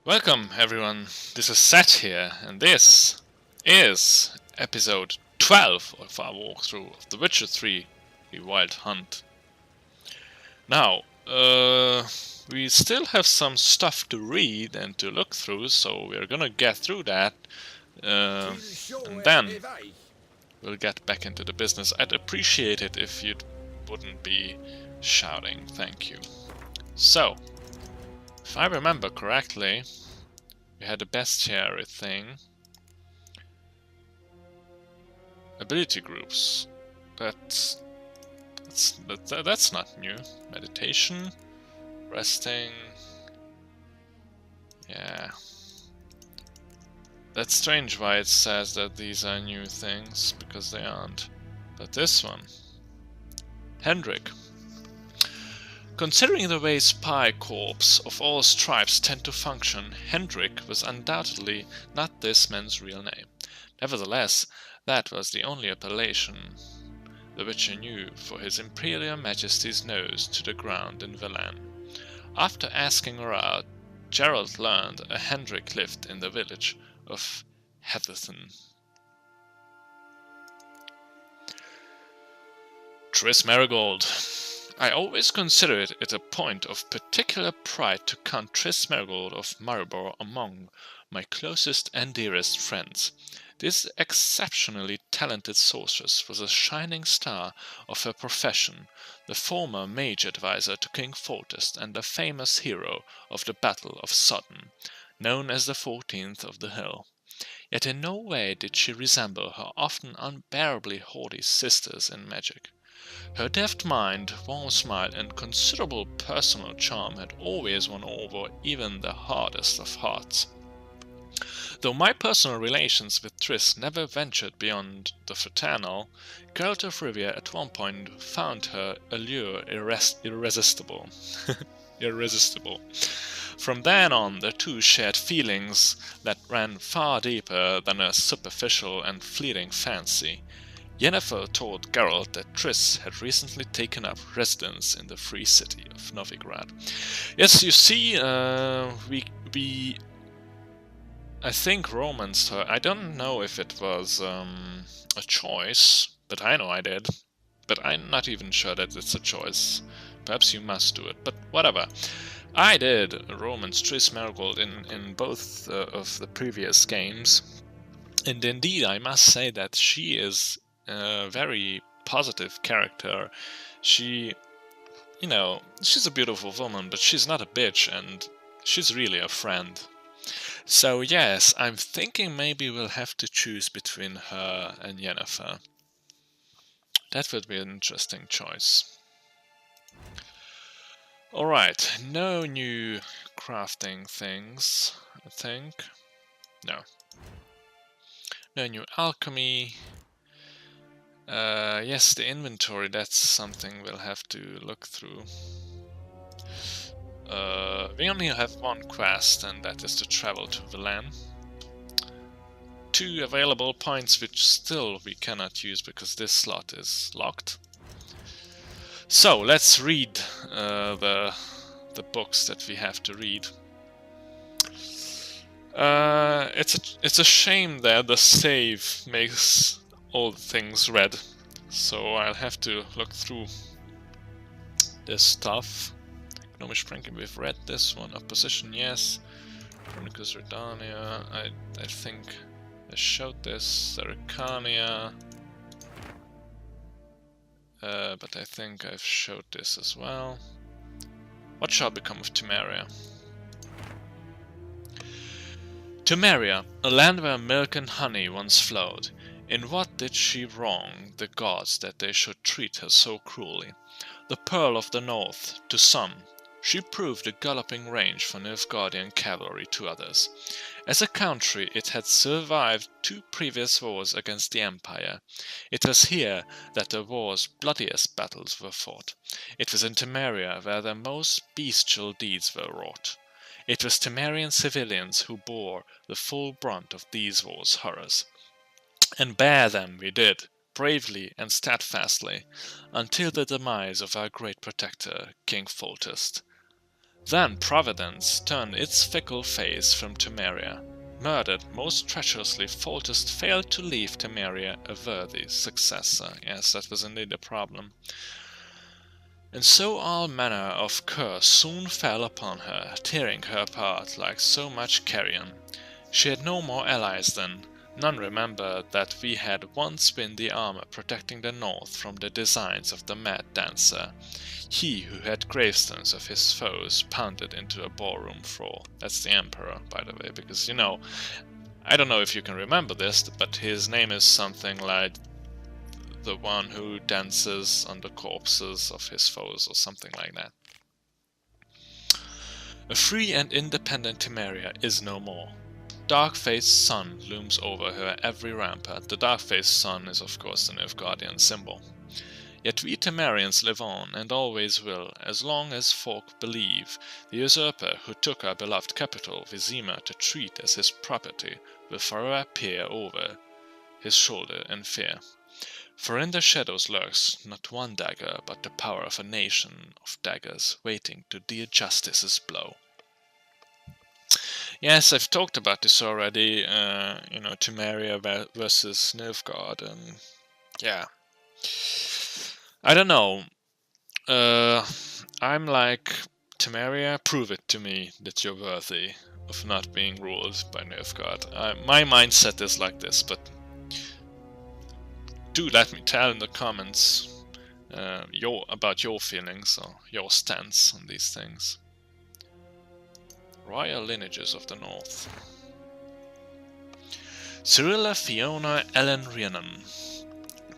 Welcome everyone, this is Seth here, and this is episode 12 of our walkthrough of The Witcher 3, The Wild Hunt. Now, we still have some stuff to read and to look through, so we're gonna get through that, and then we'll get back into the business. I'd appreciate it if you wouldn't be shouting, thank you. So, if I remember correctly, we had a bestiary thing. Ability groups. That's not new. Meditation, resting. Yeah. That's strange why it says that these are new things, because they aren't. But this one. Hendrik. Considering the way spy corps of all stripes tend to function, Hendrik was undoubtedly not this man's real name. Nevertheless, that was the only appellation the Witcher knew for his Imperial Majesty's nose to the ground in Velan. After asking around, Geralt learned a Hendrik lived in the village of Heatherton. Triss Marigold. I always considered it a point of particular pride to count Triss Marigold of Maribor among my closest and dearest friends. This exceptionally talented sorceress was a shining star of her profession, the former mage advisor to King Foltest and the famous hero of the Battle of Sodden, known as the 14th of the Hill. Yet in no way did she resemble her often unbearably haughty sisters in magic. Her deft mind, warm smile, and considerable personal charm had always won over even the hardest of hearts. Though my personal relations with Triss never ventured beyond the fraternal, Geralt of Rivia at one point found her allure irresistible. Irresistible. From then on, the two shared feelings that ran far deeper than a superficial and fleeting fancy. Yennefer told Geralt that Triss had recently taken up residence in the free city of Novigrad. Yes, you see, we I think romanced her. I don't know if it was a choice, but I know I did. But I'm not even sure that it's a choice. Perhaps you must do it, but whatever. I did romance Triss Marigold in both of the previous games. And indeed, I must say that she is a very positive character. She, she's a beautiful woman, but she's not a bitch, and she's really a friend. So yes, I'm thinking maybe we'll have to choose between her and Yennefer. That would be an interesting choice. Alright, no new crafting things, I think. No. No new alchemy. Yes, the inventory, that's something we'll have to look through. We only have one quest, and that is to travel to Velan. 2 available points which still we cannot use because this slot is locked. So, let's read the books that we have to read. It's a shame that the save makes all things red, so I'll have to look through this stuff. Gnomish Franken, we've read this one. Opposition, yes. Chronicles Redania, I think I showed this. Zerikania, but I think I've showed this as well. What shall become of Temeria? Temeria, a land where milk and honey once flowed. In what did she wrong the gods that they should treat her so cruelly? The pearl of the north, to some, she proved a galloping range for Nilfgaardian cavalry to others. As a country, it had survived 2 previous wars against the Empire. It was here that the war's bloodiest battles were fought. It was in Temeria where the most bestial deeds were wrought. It was Temerian civilians who bore the full brunt of these war's horrors. And bear them we did, bravely and steadfastly, until the demise of our great protector, King Foltest. Then Providence turned its fickle face from Temeria. Murdered most treacherously, Foltest failed to leave Temeria a worthy successor. Yes, that was indeed a problem. And so all manner of curse soon fell upon her, tearing her apart like so much carrion. She had no more allies then. None remembered that we had once been the armor protecting the north from the designs of the mad dancer, he who had gravestones of his foes pounded into a ballroom floor. That's the emperor, by the way, because, I don't know if you can remember this, but his name is something like the one who dances on the corpses of his foes, or something like that. A free and independent Temeria is no more. Dark-faced sun looms over her every rampart. The dark-faced sun is of course the Nilfgaardian symbol. Yet we Temerians live on, and always will, as long as folk believe. The usurper who took our beloved capital, Vizima, to treat as his property, will forever peer over his shoulder in fear. For in the shadows lurks not one dagger, but the power of a nation of daggers, waiting to deal justice's blow. Yes, I've talked about this already, Temeria versus Nilfgaard, and yeah. I don't know. I'm like, Temeria, prove it to me that you're worthy of not being ruled by Nilfgaard. My mindset is like this, but do let me tell in the comments about your feelings or your stance on these things. Royal lineages of the North. Cyrilla Fiona Ellen Rhiannon.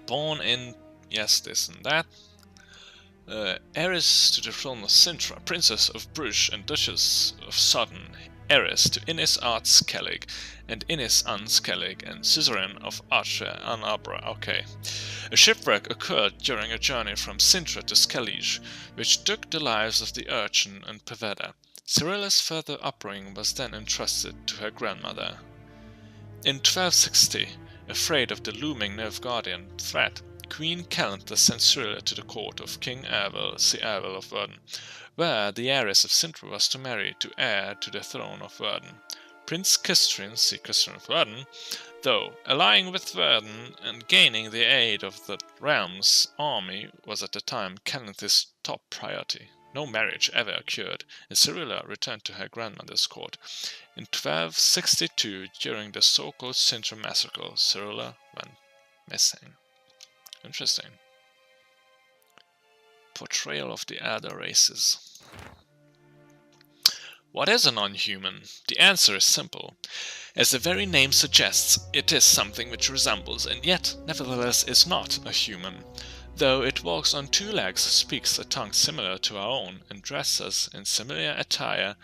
Born in, yes, this and that. Heiress to the throne of Sintra, Princess of Bruges and Duchess of Sodden. Heiress to Innis Art Skellig and Innis An Skellig and suzerain of Archer An Abra. Okay. A shipwreck occurred during a journey from Sintra to Skellige, which took the lives of the urchin and Pavetta. Cyrilla's further upbringing was then entrusted to her grandmother. In 1260, afraid of the looming Nilfgaardian threat, Queen Calantha sent Cyrilla to the court of King Erwil, the Erwil of Verden, where the heiress of Sintra was to marry to heir to the throne of Verden. Prince Cistrin, the Cistrin of Verden, though allying with Verden and gaining the aid of the realm's army, was at the time Calantha's top priority. No marriage ever occurred, and Cyrilla returned to her grandmother's court. In 1262, during the so-called Sintra massacre, Cyrilla went missing. Interesting. Portrayal of the elder races. What is a non-human? The answer is simple. As the very name suggests, it is something which resembles and yet, nevertheless, is not a human. Though it walks on 2 legs, speaks a tongue similar to our own, and dresses in similar attire,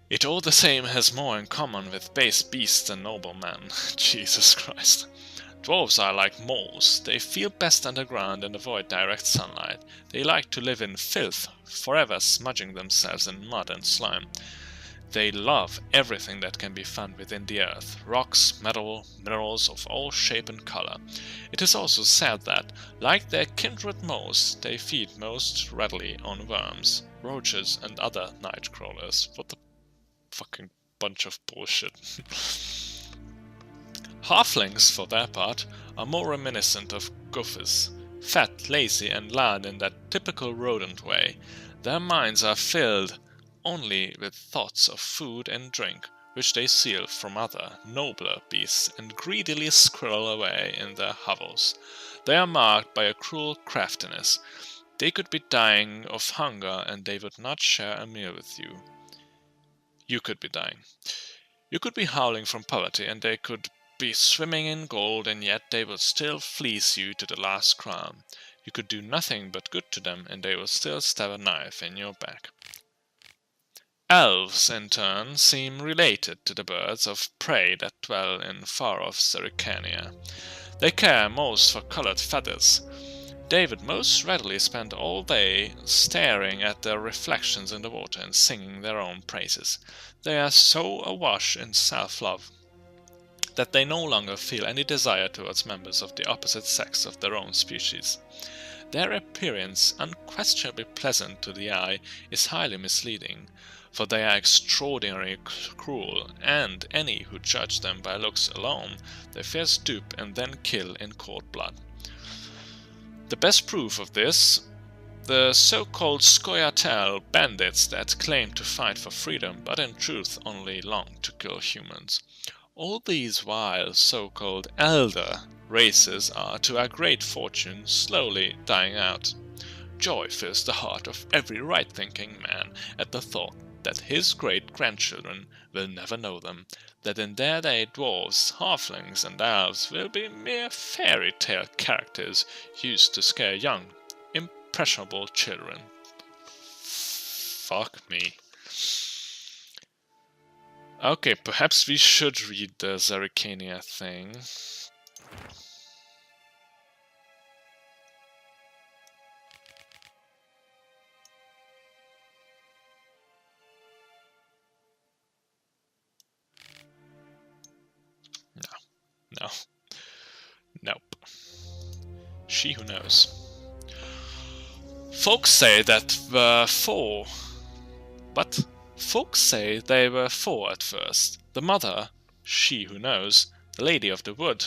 it all the same has more in common with base beasts than noble men. Jesus Christ. Dwarves are like moles. They feel best underground and avoid direct sunlight. They like to live in filth, forever smudging themselves in mud and slime. They love everything that can be found within the earth, rocks, metal, minerals of all shape and color. It is also said that, like their kindred moles, they feed most readily on worms, roaches and other night crawlers. What the fucking bunch of bullshit. Halflings, for their part, are more reminiscent of gophers, fat, lazy and loud in that typical rodent way. Their minds are filled only with thoughts of food and drink, which they steal from other, nobler beasts and greedily squirrel away in their hovels. They are marked by a cruel craftiness. They could be dying of hunger and they would not share a meal with you. You could be dying. You could be howling from poverty and they could be swimming in gold and yet they would still fleece you to the last crown. You could do nothing but good to them and they will still stab a knife in your back. Elves, in turn, seem related to the birds of prey that dwell in far-off Zerrikania. They care most for colored feathers. They would most readily spend all day staring at their reflections in the water and singing their own praises. They are so awash in self-love that they no longer feel any desire towards members of the opposite sex of their own species. Their appearance, unquestionably pleasant to the eye, is highly misleading, for they are extraordinarily cruel, and any who judge them by looks alone, they first dupe and then kill in cold blood. The best proof of this, the so-called Scoia'tael bandits that claim to fight for freedom, but in truth only long to kill humans. All these vile so-called elder races are, to our great fortune, slowly dying out. Joy fills the heart of every right-thinking man at the thought that his great-grandchildren will never know them, that in their day dwarves, halflings, and elves will be mere fairy-tale characters used to scare young, impressionable children. Fuck me. Okay, perhaps we should read the Zerrikania thing. No. Nope. She who knows. Folks say that were four. But folks say they were four at first. The mother, she who knows, the Lady of the Wood,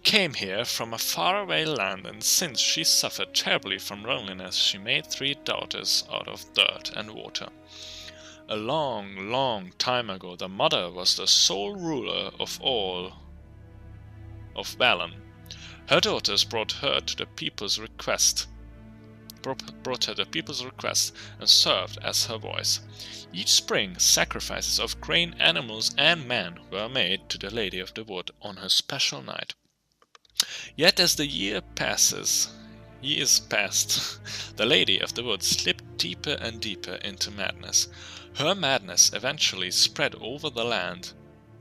came here from a faraway land, and since she suffered terribly from loneliness, she made 3 daughters out of dirt and water. A long, long time ago, the mother was the sole ruler of all of Valen. Her daughters brought her the people's request, and served as her voice. Each spring, sacrifices of grain, animals, and men were made to the Lady of the Wood on her special night. Yet as the years passed, the Lady of the Wood slipped deeper and deeper into madness. Her madness eventually spread over the land.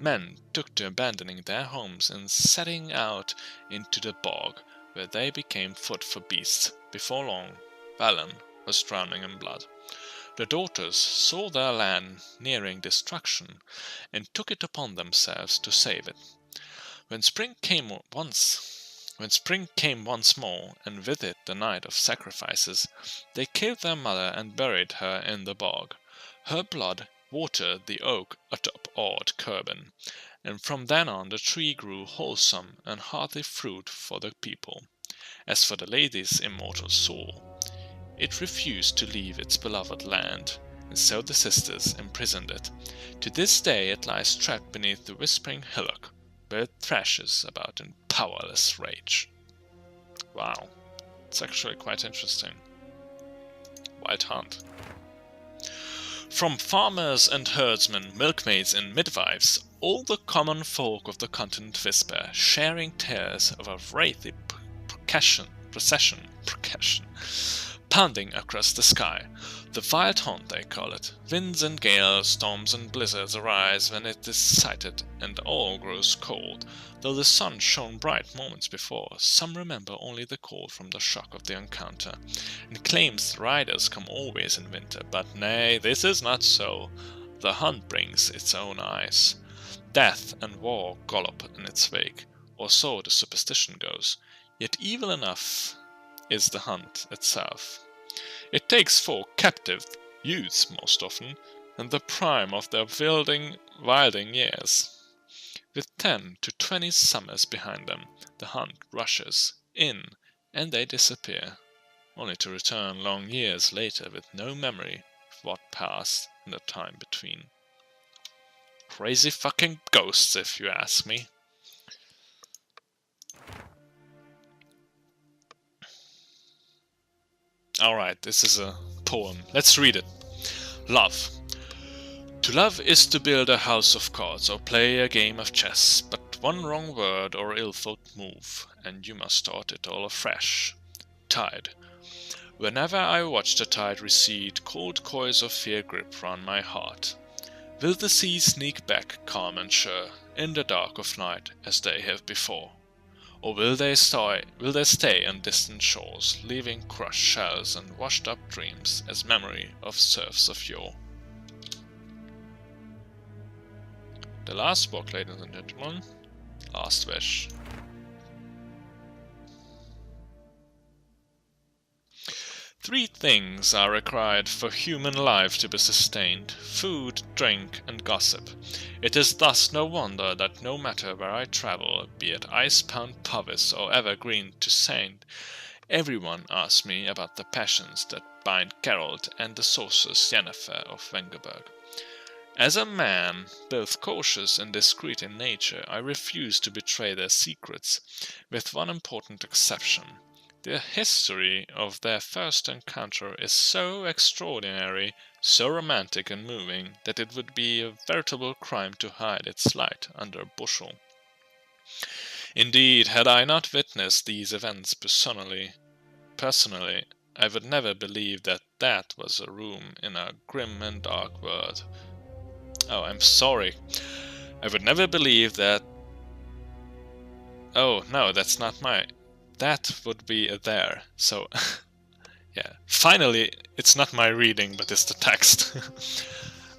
Men took to abandoning their homes and setting out into the bog, where they became food for beasts. Before long, Valen was drowning in blood. The daughters saw their land nearing destruction and took it upon themselves to save it. When spring came once more, and with it the night of sacrifices, they killed their mother and buried her in the bog. Her blood watered the oak atop Ord Curbin, and from then on the tree grew wholesome and hearty fruit for the people. As for the lady's immortal soul, it refused to leave its beloved land, and so the sisters imprisoned it. To this day it lies trapped beneath the whispering hillock, where it thrashes about in powerless rage. Wow, it's actually quite interesting. White Hunt. From farmers and herdsmen, milkmaids and midwives, all the common folk of the continent whisper, sharing tales of a wraithy procession, pounding across the sky. The Wild Hunt, they call it. Winds and gales, storms and blizzards arise when it is sighted, and all grows cold. Though the sun shone bright moments before, some remember only the cold from the shock of the encounter, and claims the riders come always in winter. But nay, this is not so. The hunt brings its own ice. Death and war gallop in its wake, or so the superstition goes. Yet evil enough is the hunt itself. It takes 4 captive youths most often, in the prime of their wilding years. With 10 to 20 summers behind them, the hunt rushes in, and they disappear, only to return long years later with no memory of what passed in the time between. Crazy fucking ghosts, if you ask me. Alright, this is a poem. Let's read it. Love. To love is to build a house of cards or play a game of chess, but one wrong word or ill-thought move, and you must start it all afresh. Tide. Whenever I watch the tide recede, cold coils of fear grip round my heart. Will the seas sneak back calm and sure, in the dark of night, as they have before? Or will they stay on distant shores, leaving crushed shells and washed-up dreams as memory of serfs of yore? The last book, ladies and gentlemen. Last Wish. Three things are required for human life to be sustained: food, drink, and gossip. It is thus no wonder that no matter where I travel, be it ice-bound Powys or evergreen Toussaint, everyone asks me about the passions that bind Geralt and the sorceress Yennefer of Vengerberg. As a man, both cautious and discreet in nature, I refuse to betray their secrets, with one important exception. The history of their first encounter is so extraordinary, so romantic and moving, that it would be a veritable crime to hide its light under a bushel. Indeed, had I not witnessed these events personally, I would never believe that that was a room in a grim and dark world. Oh, I'm sorry. I would never believe that... Oh, no, that's not my... That would be a there, so... yeah, finally, it's not my reading, but it's the text.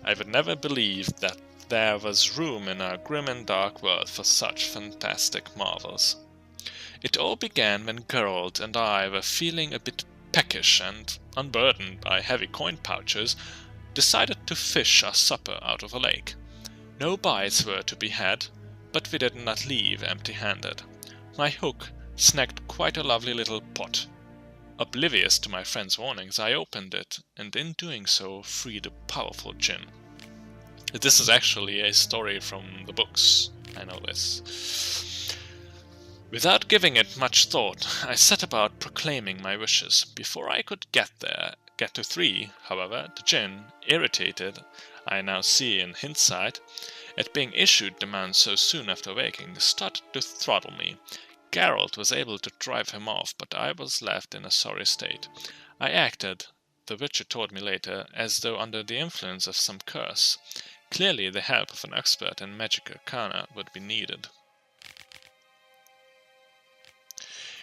I would never believe that there was room in our grim and dark world for such fantastic marvels. It all began when Geralt and I were feeling a bit peckish and, unburdened by heavy coin pouches, decided to fish our supper out of a lake. No bites were to be had, but we did not leave empty-handed. My hook snagged quite a lovely little pot. Oblivious to my friend's warnings, I opened it, and in doing so freed a powerful djinn. This is actually a story from the books, I know this. Without giving it much thought, I set about proclaiming my wishes. Before I could get to 3, however, the djinn, irritated, I now see in hindsight, at being issued demands so soon after waking, started to throttle me. Geralt was able to drive him off, but I was left in a sorry state. I acted, the Witcher told me later, as though under the influence of some curse. Clearly the help of an expert in magic arcana would be needed.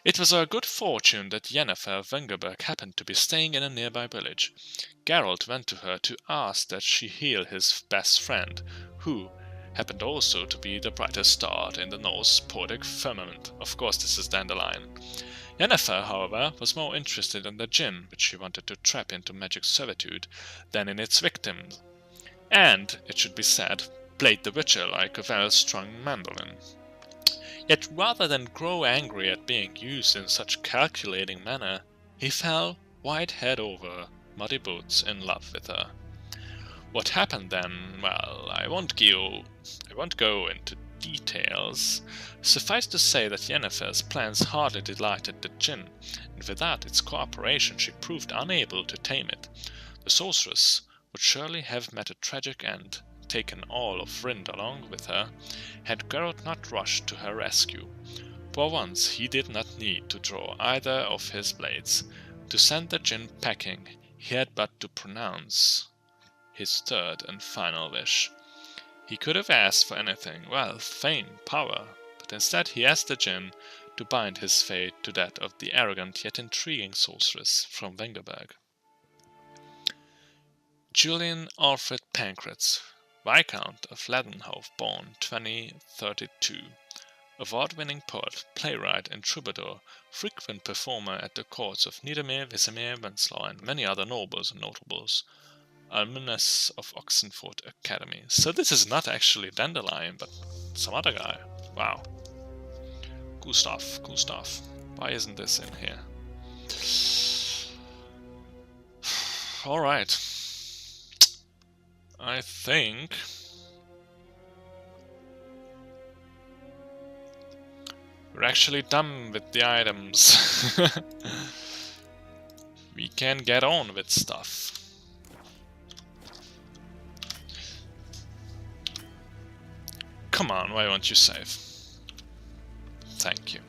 It was our good fortune that Yennefer of Vengerberg happened to be staying in a nearby village. Geralt went to her to ask that she heal his best friend, who happened also to be the brightest star in the Norse poetic firmament. Of course, this is Dandelion. Yennefer, however, was more interested in the djinn, which she wanted to trap into magic servitude, than in its victims, and, it should be said, played the Witcher like a well-strung mandolin. Yet rather than grow angry at being used in such calculating manner, he fell, white head over, muddy boots, in love with her. What happened then? Well, I won't go into details. Suffice to say that Yennefer's plans hardly delighted the djinn, and without its cooperation she proved unable to tame it. The sorceress would surely have met a tragic end, taken all of Rind along with her, had Geralt not rushed to her rescue. For once he did not need to draw either of his blades. To send the djinn packing, he had but to pronounce his third and final wish. He could have asked for anything, wealth, fame, power, but instead he asked the djinn to bind his fate to that of the arrogant yet intriguing sorceress from Vengerberg. Julian Alfred Pancratz, Viscount of Leadenhove, born 2032. Award-winning poet, playwright and troubadour, frequent performer at the courts of Niedermere, Wesemere, Wenzlau and many other nobles and notables. Alumnus of Oxenford Academy. So this is not actually Dandelion, but some other guy. Wow. Cool stuff, cool stuff. Why isn't this in here? Alright. I think we're actually done with the items. We can get on with stuff. Come on, why won't you save? Thank you.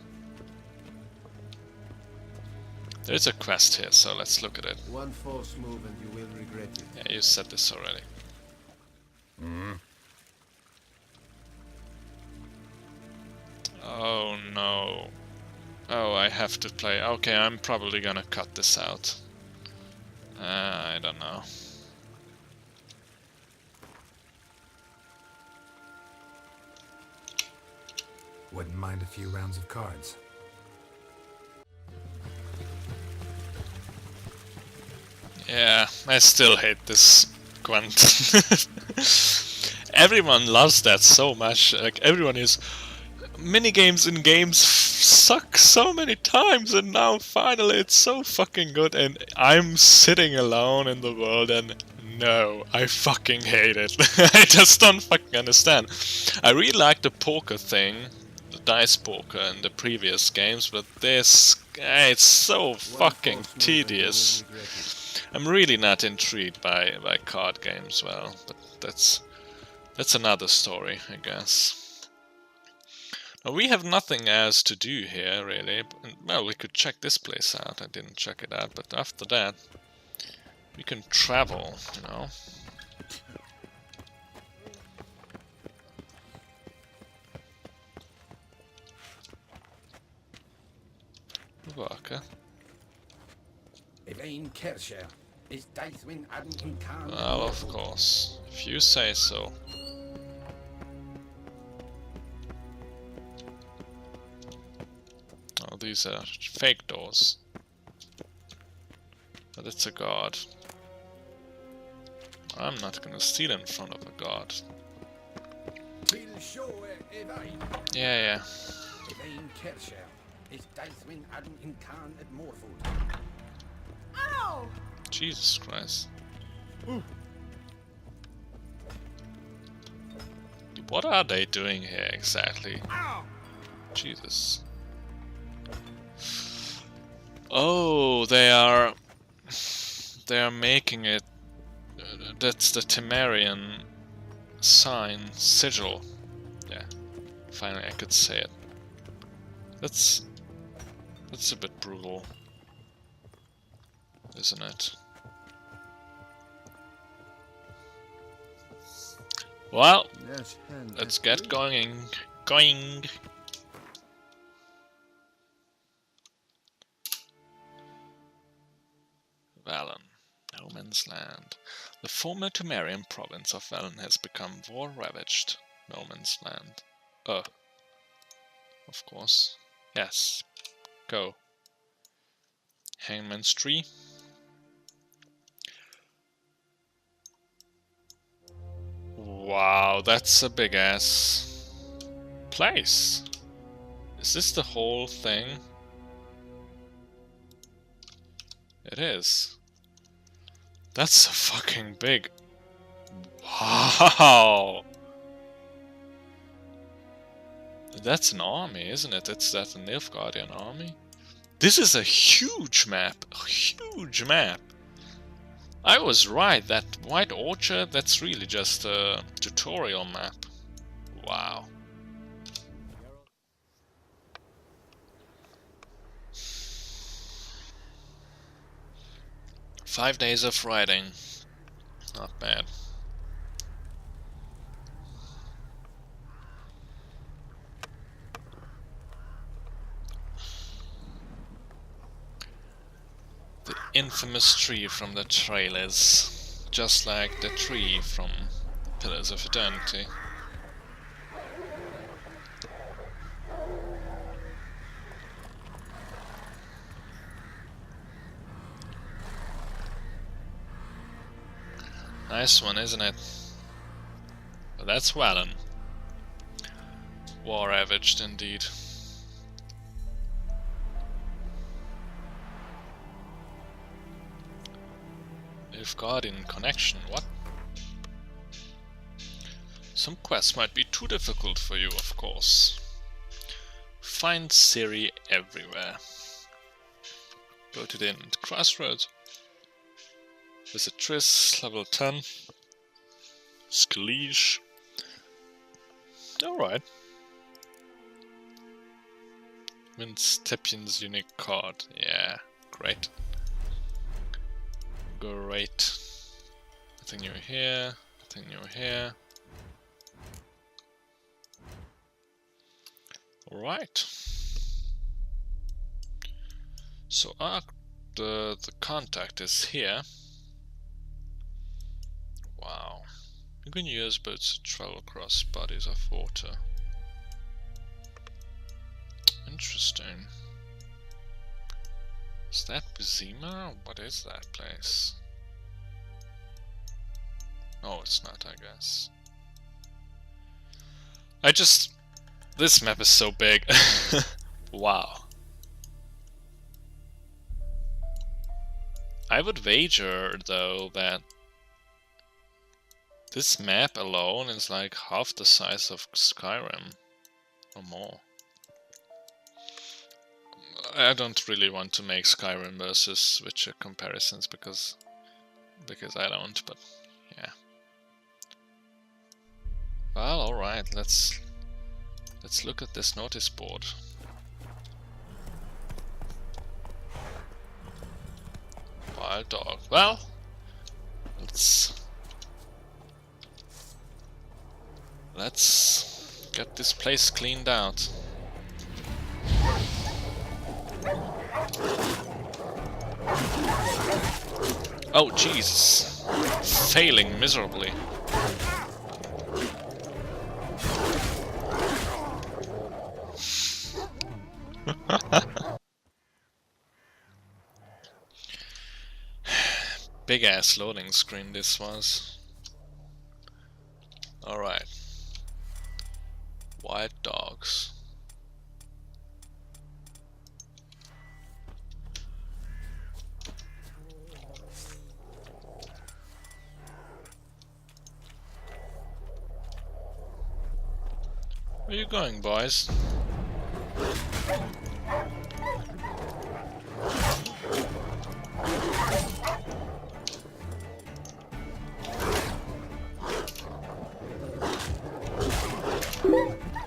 There is a quest here, so let's look at it. One false move and you will regret it. Yeah, you said this already. Oh no. Oh, I have to play. Okay, I'm probably gonna cut this out. I don't know. Wouldn't mind a few rounds of cards. Yeah, I still hate this Gwent. Everyone loves that so much. Like, everyone is... Minigames in games suck so many times, and now finally it's so fucking good, and I'm sitting alone in the world, and no, I fucking hate it. I just don't fucking understand. I really like the poker thing, the dice poker in the previous games, but this, it's so fucking tedious. I'm really not intrigued by card games, well, but that's another story, I guess. Now, we have nothing else to do here, really. Well, we could check this place out. I didn't check it out, but after that, we can travel, you know. Worker. Well, of course. If you say so. Oh, these are fake doors. But it's a guard. I'm not gonna steal in front of a guard. Yeah. Ow! Jesus Christ. What are they doing here exactly? Jesus. Oh, they are making it. That's the Temerian sign, sigil. Yeah, finally I could say it. That's a bit brutal, isn't it? Well, let's get going. Valen, no man's land. The former Temerian province of Valen has become war-ravaged. No man's land. Of course. Yes. Go. Hangman's Tree. Wow, that's a big ass place. Is this the whole thing? It is. That's a fucking big... Wow! That's an army, isn't it? That's a Nilfgaardian army? This is a huge map! A huge map! I was right, that White Orchard, that's really just a tutorial map. Wow. Five days of riding. Not bad. The infamous tree from the trailers. Just like the tree from Pillars of Eternity. Nice one, isn't it? But that's Valen. War-ravaged indeed. Nilfgaardian connection, what? Some quests might be too difficult for you, of course. Find Ciri everywhere. Go to the inn at Crossroads. Visit Triss, level 10. Scalise. Alright. Wins Tepian's unique card. Yeah, Great. Great. Nothing new here. Nothing new here. Alright. So the contact is here. Wow. You can use boats to travel across bodies of water. Interesting. Is that Bizima? What is that place? No, it's not, I guess. This map is so big. Wow. I would wager, though, that this map alone is like half the size of Skyrim, or more. I don't really want to make Skyrim versus Witcher comparisons because I don't, but yeah. Well, alright, let's look at this notice board. Wild dog. Well, let's get this place cleaned out. Oh Jesus! Failing miserably. Big ass loading screen this was. Alright. White dogs. Where are you going, boys?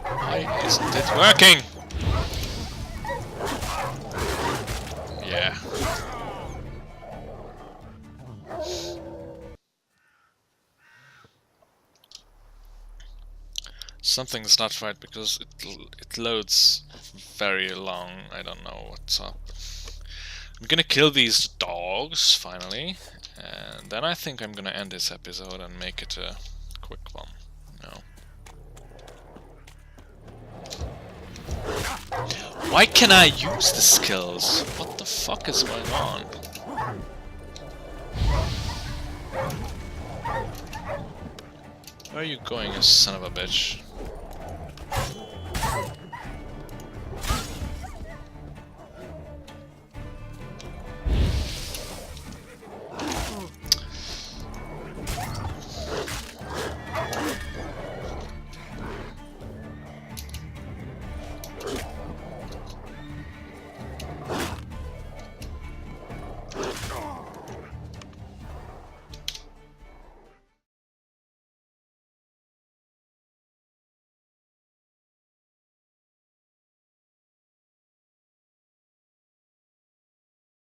Why isn't it working? Yeah. Something's not right because it loads very long. I don't know what's up. I'm gonna kill these dogs finally, and then I think I'm gonna end this episode and make it a quick one. No. Why can I use the skills? What the fuck is going on? Where are you going, you son of a bitch?